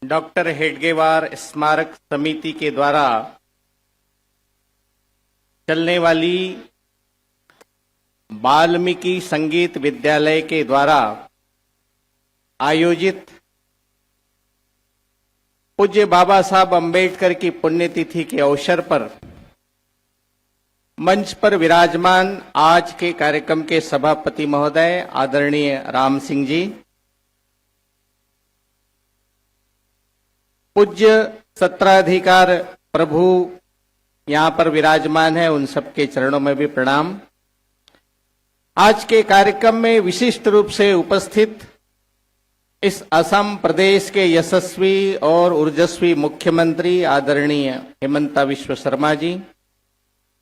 Doctor Hedgewar स्मारक समिति के द्वारा चलने वाली वाल्मीकि संगीत विद्यालय के द्वारा आयोजित पूज्य बाबा साहब अंबेडकर की पुण्यतिथि के अवसर पर मंच पर विराजमान आज के कार्यक्रम के सभापति महोदय आदरणीय राम सिंह जी, पूज्य सत्राधिकार प्रभु यहां पर विराजमान है, उन सबके चरणों में भी प्रणाम। आज के कार्यक्रम में विशिष्ट रूप से उपस्थित इस असम प्रदेश के यशस्वी और ऊर्जस्वी मुख्यमंत्री आदरणीय हेमंता विश्व शर्मा जी,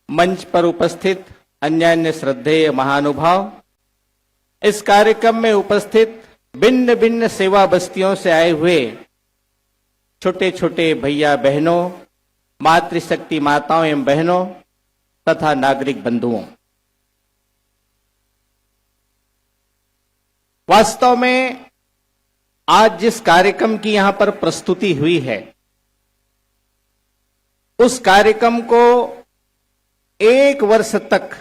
मंच पर उपस्थित अन्य श्रद्धेय महानुभाव, इस कार्यक्रम में उपस्थित भिन्न भिन्न सेवा बस्तियों से आए हुए छोटे छोटे भैया बहनों, मातृशक्ति माताओं एवं बहनों तथा नागरिक बंधुओं, वास्तव में आज जिस कार्यक्रम की यहां पर प्रस्तुति हुई है, उस कार्यक्रम को एक वर्ष तक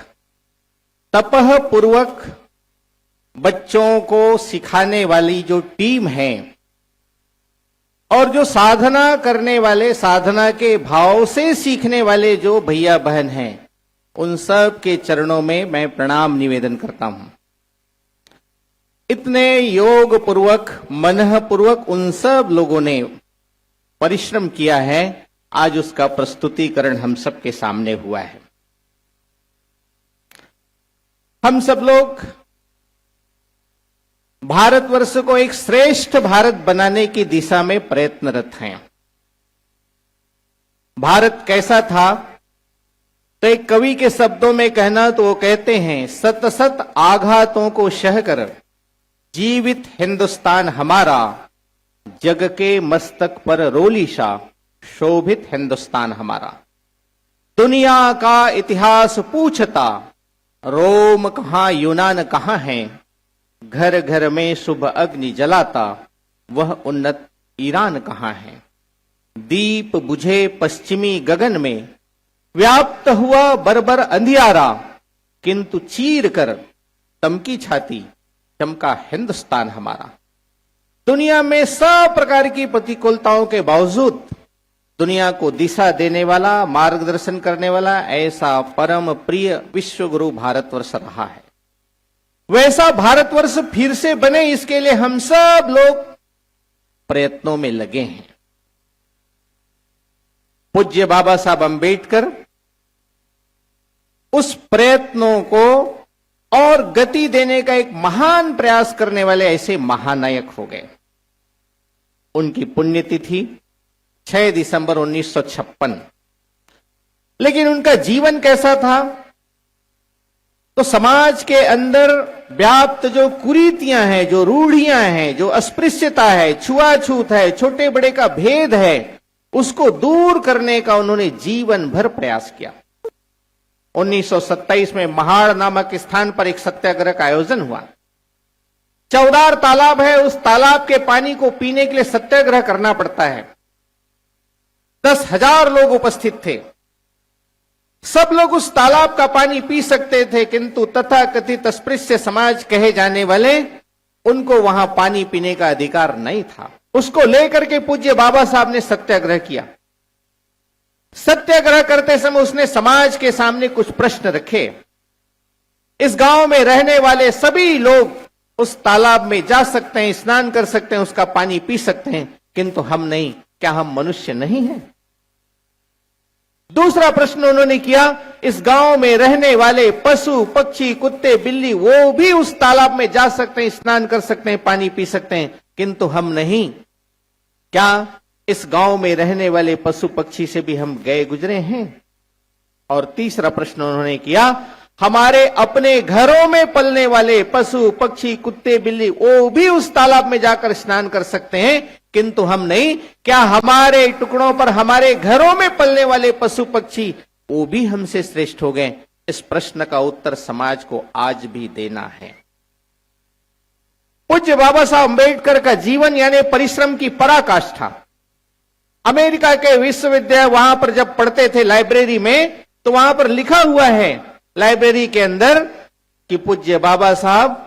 तपह पूर्वक बच्चों को सिखाने वाली जो टीम है और जो साधना करने वाले, साधना के भाव से सीखने वाले जो भैया बहन हैं, उन सब के चरणों में मैं प्रणाम निवेदन करता हूं। इतने योग पूर्वक, मनः पूर्वक उन सब लोगों ने परिश्रम किया है, आज उसका प्रस्तुतिकरण हम सबके सामने हुआ है। हम सब लोग भारतवर्ष को एक श्रेष्ठ भारत बनाने की दिशा में प्रयत्नरत हैं। भारत कैसा था, तो एक कवि के शब्दों में कहना तो वो कहते हैं, सत सत आघातों को सहकर जीवित हिंदुस्तान हमारा, जग के मस्तक पर रोलीशा शोभित हिंदुस्तान हमारा। दुनिया का इतिहास पूछता, रोम कहां यूनान कहां है, घर घर में शुभ अग्नि जलाता, वह उन्नत ईरान कहां है। दीप बुझे पश्चिमी गगन में, व्याप्त हुआ बर्बर अंधियारा, किंतु चीर कर तमकी छाती, चमका हिंदुस्तान हमारा। दुनिया में सब प्रकार की प्रतिकूलताओं के बावजूद दुनिया को दिशा देने वाला, मार्गदर्शन करने वाला ऐसा परम प्रिय विश्व गुरु भारतवर्ष रहा है। वैसा भारतवर्ष फिर से बने, इसके लिए हम सब लोग प्रयत्नों में लगे हैं। पूज्य बाबा साहब अंबेडकर उस प्रयत्नों को और गति देने का एक महान प्रयास करने वाले ऐसे महानायक हो गए। उनकी पुण्यतिथि 6 दिसंबर 1956। लेकिन उनका जीवन कैसा था, तो समाज के अंदर व्याप्त जो कुरीतियां हैं, जो रूढ़ियां हैं, जो अस्पृश्यता है, छुआछूत है, छोटे बड़े का भेद है, उसको दूर करने का उन्होंने जीवन भर प्रयास किया। 1927 में महाड़ नामक स्थान पर एक सत्याग्रह का आयोजन हुआ। चौदार तालाब है, उस तालाब के पानी को पीने के लिए सत्याग्रह करना पड़ता है। 10,000 लोग उपस्थित थे। सब लोग उस तालाब का पानी पी सकते थे, किंतु तथाकथित अस्पृश्य समाज कहे जाने वाले, उनको वहां पानी पीने का अधिकार नहीं था। उसको लेकर के पूज्य बाबा साहब ने सत्याग्रह किया। सत्याग्रह करते समय उसने समाज के सामने कुछ प्रश्न रखे। इस गांव में रहने वाले सभी लोग उस तालाब में जा सकते हैं, स्नान कर सकते हैं, उसका पानी पी सकते हैं, किंतु हम नहीं। क्या हम मनुष्य नहीं हैं? दूसरा प्रश्न उन्होंने किया, इस गांव में रहने वाले पशु पक्षी कुत्ते बिल्ली, वो भी उस तालाब में जा सकते हैं, स्नान कर सकते हैं, पानी पी सकते हैं, किंतु हम नहीं। क्या इस गांव में रहने वाले पशु पक्षी से भी हम गए गुजरे हैं? और तीसरा प्रश्न उन्होंने किया, हमारे अपने घरों में पलने वाले पशु पक्षी कुत्ते बिल्ली, वो भी उस तालाब में जाकर स्नान कर सकते हैं, किंतु हम नहीं। क्या हमारे टुकड़ों पर हमारे घरों में पलने वाले पशु पक्षी, वो भी हमसे श्रेष्ठ हो गए? इस प्रश्न का उत्तर समाज को आज भी देना है। पूज्य बाबा साहब अंबेडकर का जीवन यानी परिश्रम की पराकाष्ठा, अमेरिका के विश्वविद्यालय वहां पर जब पढ़ते थे लाइब्रेरी में, तो वहां पर लिखा हुआ है लाइब्रेरी के अंदर कि पूज्य बाबा साहब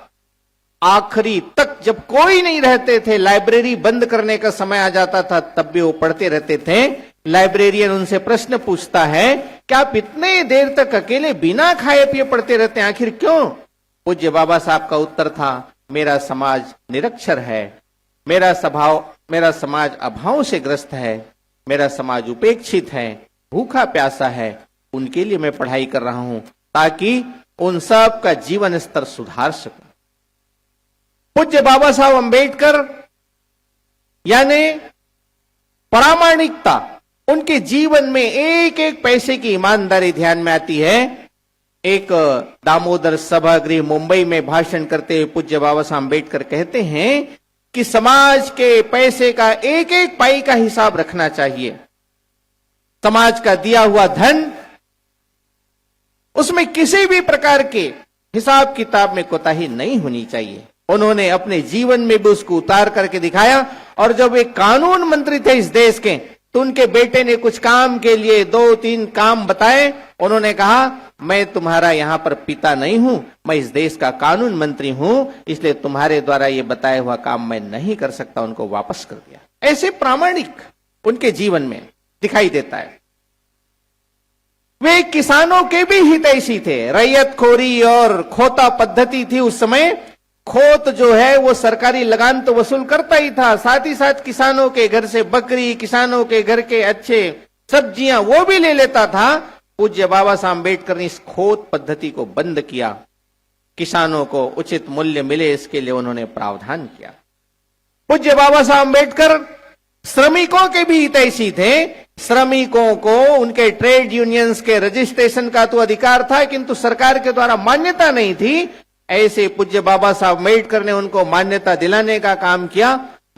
आखिरी तक जब कोई नहीं रहते थे, लाइब्रेरी बंद करने का समय आ जाता था, तब भी वो पढ़ते रहते थे। लाइब्रेरियन उनसे प्रश्न पूछता है कि आप इतने देर तक अकेले बिना खाए पिए पढ़ते रहते हैं, आखिर क्यों? पूज्य बाबा साहब का उत्तर था, मेरा समाज निरक्षर है, मेरा समाज अभाव से ग्रस्त है, मेरा समाज उपेक्षित है, भूखा प्यासा है, उनके लिए मैं पढ़ाई कर रहा हूं ताकि उन सब का जीवन स्तर सुधार सकूं। पूज्य बाबा साहब अंबेडकर यानी प्रामाणिकता, उनके जीवन में एक एक पैसे की ईमानदारी ध्यान में आती है। एक दामोदर सभागृह मुंबई में भाषण करते हुए पूज्य बाबा साहब अंबेडकर कहते हैं कि समाज के पैसे का एक एक पाई का हिसाब रखना चाहिए। समाज का दिया हुआ धन, उसमें किसी भी प्रकार के हिसाब किताब में कोताही नहीं होनी चाहिए। उन्होंने अपने जीवन में भी उसको उतार करके दिखाया। और जब एक कानून मंत्री थे इस देश के, तो उनके बेटे ने कुछ काम के लिए 2-3 काम बताए। उन्होंने कहा, मैं तुम्हारा यहां पर पिता नहीं हूं, मैं इस देश का कानून मंत्री हूं, इसलिए तुम्हारे द्वारा यह बताया हुआ काम मैं नहीं कर सकता। उनको वापस कर दिया। ऐसे प्रामाणिक उनके जीवन में दिखाई देता है। वे किसानों के भी हितैषी थे। रैयत खोरी और खोता पद्धति थी उस समय। खोत जो है वो सरकारी लगान तो वसूल करता ही था, साथ ही साथ किसानों के घर से बकरी, किसानों के घर के अच्छे सब्जियां वो भी ले लेता था। पूज्य बाबा साहब अम्बेडकर ने इस खोत पद्धति को बंद किया। किसानों को उचित मूल्य मिले, इसके लिए उन्होंने प्रावधान किया। पूज्य बाबा साहब अम्बेडकर श्रमिकों के भी हितैषी थे। श्रमिकों को उनके ट्रेड यूनियंस के रजिस्ट्रेशन का तो अधिकार था, किंतु सरकार के द्वारा मान्यता नहीं थी। ऐसे पूज्य बाबा साहब अम्बेडकर ने उनको मान्यता दिलाने का काम किया।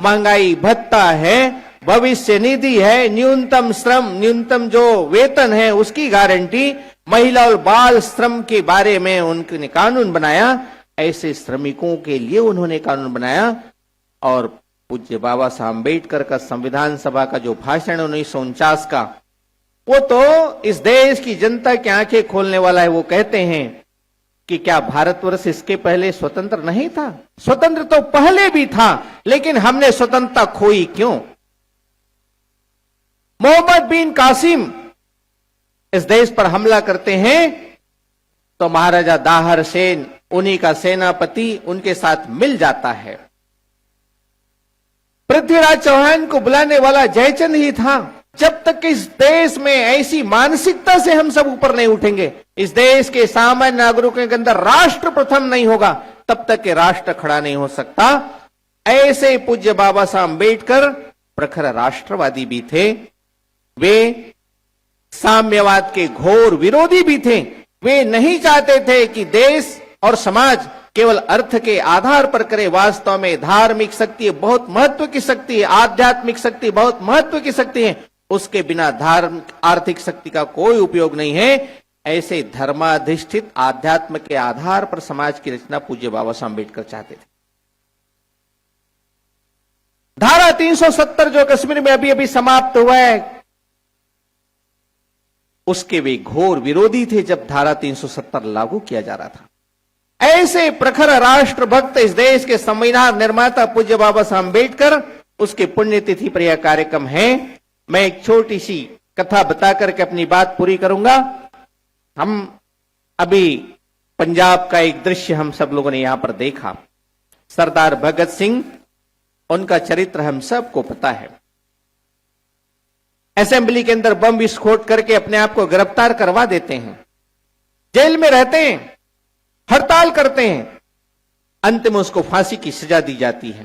महंगाई भत्ता है, भविष्य निधि है, न्यूनतम श्रम, न्यूनतम जो वेतन है उसकी गारंटी, महिला और बाल श्रम के बारे में उन्होंने कानून बनाया। ऐसे श्रमिकों के लिए उन्होंने कानून बनाया। और पूज्य बाबा साहब अम्बेडकर का संविधान सभा का जो भाषण 1949 का, वो तो इस देश की जनता की आंखें खोलने वाला है। वो कहते हैं कि क्या भारतवर्ष इसके पहले स्वतंत्र नहीं था? स्वतंत्र तो पहले भी था, लेकिन हमने स्वतंत्रता खोई क्यों? मोहम्मद बिन कासिम इस देश पर हमला करते हैं तो महाराजा दाहर सेन, उन्हीं का सेनापति, उनके साथ मिल जाता है। पृथ्वीराज चौहान को बुलाने वाला जयचंद ही था। जब तक इस देश में ऐसी मानसिकता से हम सब ऊपर नहीं उठेंगे, इस देश के सामान्य नागरिकों के अंदर राष्ट्र प्रथम नहीं होगा, तब तक के राष्ट्र खड़ा नहीं हो सकता। ऐसे पूज्य बाबा साहब अम्बेडकर प्रखर राष्ट्रवादी भी थे। वे साम्यवाद के घोर विरोधी भी थे। वे नहीं चाहते थे कि देश और समाज केवल अर्थ के आधार पर करे। वास्तव में धार्मिक शक्ति बहुत महत्व की शक्ति है, आध्यात्मिक शक्ति बहुत महत्व की शक्ति है। उसके बिना धार्मिक आर्थिक शक्ति का कोई उपयोग नहीं है। ऐसे धर्माधिष्ठित आध्यात्म के आधार पर समाज की रचना पूज्य बाबा साहब अम्बेडकर चाहते थे। धारा 370 जो कश्मीर में अभी अभी समाप्त हुआ है, उसके वे घोर विरोधी थे जब धारा 370 लागू किया जा रहा था। ऐसे प्रखर राष्ट्र भक्त इस देश के संविधान निर्माता पूज्य बाबा साहब अम्बेडकर, उसके पुण्यतिथि पर यह कार्यक्रम है। मैं एक छोटी सी कथा बता करके अपनी बात पूरी करूंगा। हम अभी पंजाब का एक दृश्य हम सब लोगों ने यहां पर देखा। सरदार भगत सिंह, उनका चरित्र हम सबको पता है। असेंबली के अंदर बम विस्फोट करके अपने आप को गिरफ्तार करवा देते हैं, जेल में रहते हैं, हड़ताल करते हैं, अंत में उसको फांसी की सजा दी जाती है।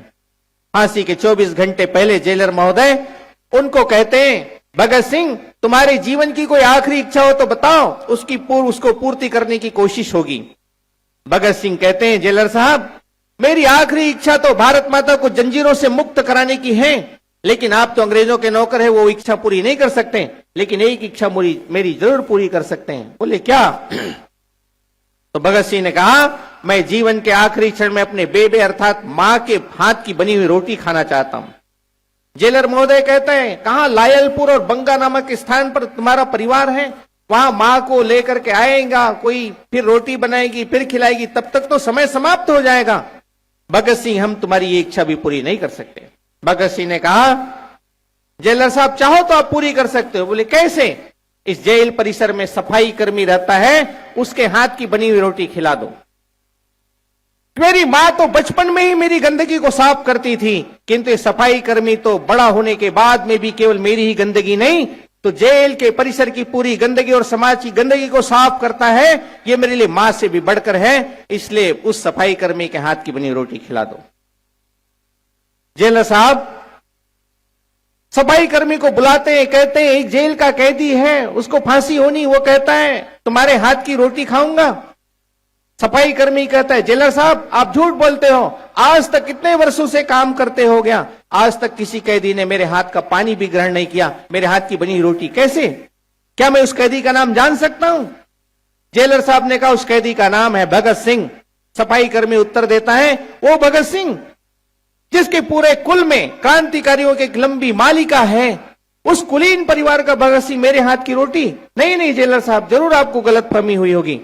फांसी के 24 घंटे पहले जेलर महोदय उनको कहते हैं, भगत सिंह तुम्हारे जीवन की कोई आखिरी इच्छा हो तो बताओ, उसको पूर्ति करने की कोशिश होगी। भगत सिंह कहते हैं, जेलर साहब मेरी आखिरी इच्छा तो भारत माता को जंजीरों से मुक्त कराने की है, लेकिन आप तो अंग्रेजों के नौकर है, वो इच्छा पूरी नहीं कर सकते, लेकिन एक इच्छा मेरी जरूर पूरी कर सकते हैं। बोले क्या? तो भगत सिंह ने कहा, मैं जीवन के आखिरी क्षण में अपने बेबे अर्थात मां के हाथ की बनी हुई रोटी खाना चाहता हूं। जेलर महोदय कहते हैं, कहां लायलपुर और बंगा नामक स्थान पर तुम्हारा परिवार है, वहां मां को लेकर के आएगा कोई, फिर रोटी बनाएगी, फिर खिलाएगी, तब तक तो समय समाप्त हो जाएगा। भगत सिंह, हम तुम्हारी ये इच्छा भी पूरी नहीं कर सकते। भगत सिंह ने कहा, जेलर साहब चाहो तो आप पूरी कर सकते हो। बोले कैसे? इस जेल परिसर में सफाई कर्मी रहता है, उसके हाथ की बनी हुई रोटी खिला दो। मेरी मां तो बचपन में ही मेरी गंदगी को साफ करती थी, किंतु ये सफाई कर्मी तो बड़ा होने के बाद में भी केवल मेरी ही गंदगी नहीं, तो जेल के परिसर की पूरी गंदगी और समाज की गंदगी को साफ करता है। ये मेरे लिए मां से भी बढ़कर है, इसलिए उस सफाई कर्मी के हाथ की बनी रोटी खिला दो। जेलर साहब सफाई कर्मी को बुलाते हैं, कहते हैं एक जेल का कैदी है, उसको फांसी होनी, वो कहता है तुम्हारे हाथ की रोटी खाऊंगा। सफाई कर्मी कहता है, जेलर साहब आप झूठ बोलते हो, आज तक कितने वर्षों से काम करते हो गया, आज तक किसी कैदी ने मेरे हाथ का पानी भी ग्रहण नहीं किया, मेरे हाथ की बनी रोटी कैसे? क्या मैं उस कैदी का नाम जान सकता हूं? जेलर साहब ने कहा, उस कैदी का नाम है भगत सिंह। सफाई कर्मी उत्तर देता है, वो भगत सिंह जिसके पूरे कुल में क्रांतिकारियों की एक लंबी मालिका है, उस कुलीन परिवार का भगत सिंह मेरे हाथ की रोटी? नहीं नहीं जेलर साहब, जरूर आपको गलतफहमी हुई होगी।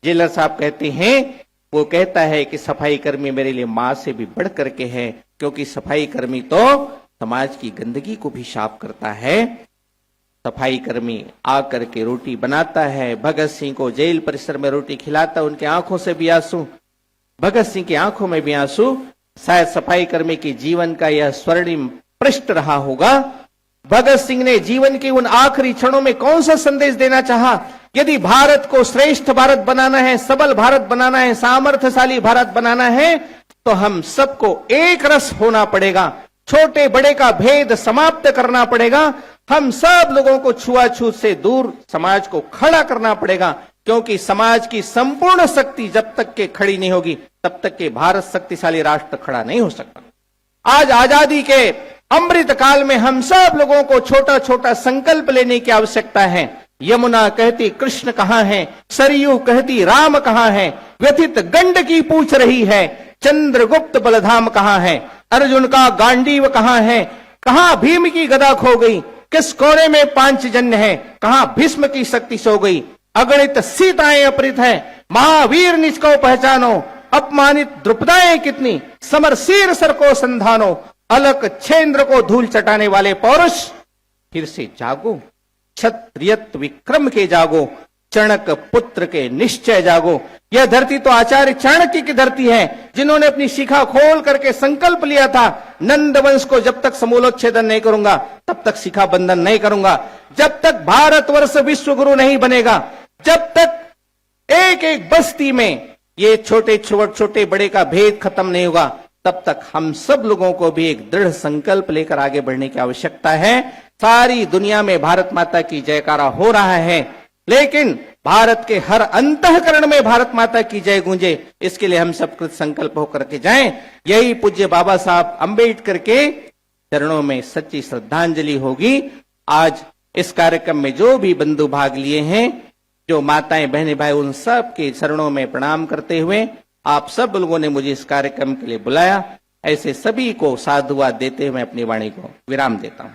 जेलर साहब कहते हैं, वो कहता है कि सफाई कर्मी मेरे लिए मां से भी बढ़ करके है, क्योंकि सफाई कर्मी तो समाज की गंदगी को भी साफ करता है। सफाई कर्मी आकर के रोटी बनाता है, भगत सिंह को जेल परिसर में रोटी खिलाता, उनके आंखों से भी आंसू, भगत सिंह की आंखों में भी आंसू। शायद सफाई कर्मी के जीवन का यह स्वर्णिम पृष्ठ रहा होगा। भगत सिंह ने जीवन के उन आखिरी क्षणों में कौन सा संदेश देना चाहा? यदि भारत को श्रेष्ठ भारत बनाना है, सबल भारत बनाना है, सामर्थ्यशाली भारत बनाना है, तो हम सबको एक रस होना पड़ेगा, छोटे बड़े का भेद समाप्त करना पड़ेगा, हम सब लोगों को छुआछूत से दूर समाज को खड़ा करना पड़ेगा, क्योंकि समाज की संपूर्ण शक्ति जब तक के खड़ी नहीं होगी तब तक के भारत शक्तिशाली राष्ट्र खड़ा नहीं हो सकता। आज आजादी के अमृत काल में हम सब लोगों को छोटा छोटा संकल्प लेने की आवश्यकता है। यमुना कहती कृष्ण कहां है, सरयू कहती राम कहां है, व्यथित गंडकी पूछ रही है, चंद्रगुप्त बलधाम कहां है, अर्जुन का गांडीव कहां है, कहां भीम की गदा खो गई, किस कोने में पांचजन्य है, कहां भीष्म की शक्ति सो गई, अगणित सीताएं अपहृत है, महावीर निज को पहचानो, अपमानित द्रुपदाएं कितनी, समर शीर सर को संधानो, अलक छेंद्र को धूल चटाने वाले पौरुष फिर से जागो, क्षत्रियत्व विक्रम के जागो, चणक पुत्र के निश्चय जागो। यह धरती तो आचार्य चाणक्य की धरती है, जिन्होंने अपनी शिखा खोल करके संकल्प लिया था, नंद वंश को जब तक समूलोच्छेदन नहीं करूंगा तब तक शिखा बंधन नहीं करूंगा, जब तक भारतवर्ष विश्व गुरु नहीं बनेगा, जब तक एक एक बस्ती में ये छोटे छोटे बड़े का भेद खत्म नहीं होगा, तब तक हम सब लोगों को भी एक दृढ़ संकल्प लेकर आगे बढ़ने की आवश्यकता है। सारी दुनिया में भारत माता की जयकारा हो रहा है, लेकिन भारत के हर अंतःकरण में भारत माता की जय गूंजे, इसके लिए हम सब कृत संकल्प होकर के जाएं। यही पूज्य बाबा साहब अंबेडकर के चरणों में सच्ची श्रद्धांजलि होगी। आज इस कार्यक्रम में जो भी बंधु भाग लिए हैं, जो माताएं बहनें भाई, उन सब के चरणों में प्रणाम करते हुए आप सब लोगों ने मुझे इस कार्यक्रम के लिए बुलाया, ऐसे सभी को साधुवाद देते हुए मैं अपनी वाणी को विराम देता हूं।